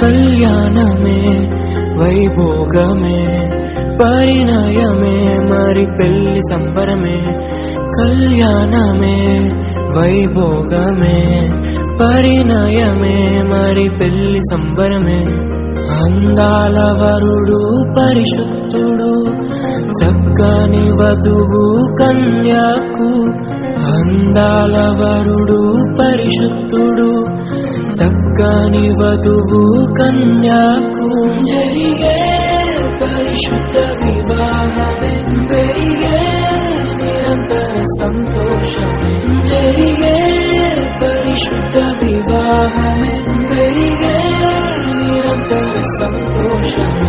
కళ్యాణమే వైభోగమే పరిణయమే మరి పెళ్లి సంబరమే కళ్యాణమే వైభోగమే పరిణయమే మరి పెళ్లి సంబరమే అందాల వరుడు పరిశుద్ధుడు చక్కని వధువు కన్యాకు అందాల వరుడు పరిశుద్ధుడు చక్కని వధువు కన్యాకు జరిగే పరిశుద్ధ వివాహమే పెరిగే నిరంతర సంతోషమే జరిగే పరిశుద్ధ వివాహమే పెరిగే నిరంతర సంతోషమే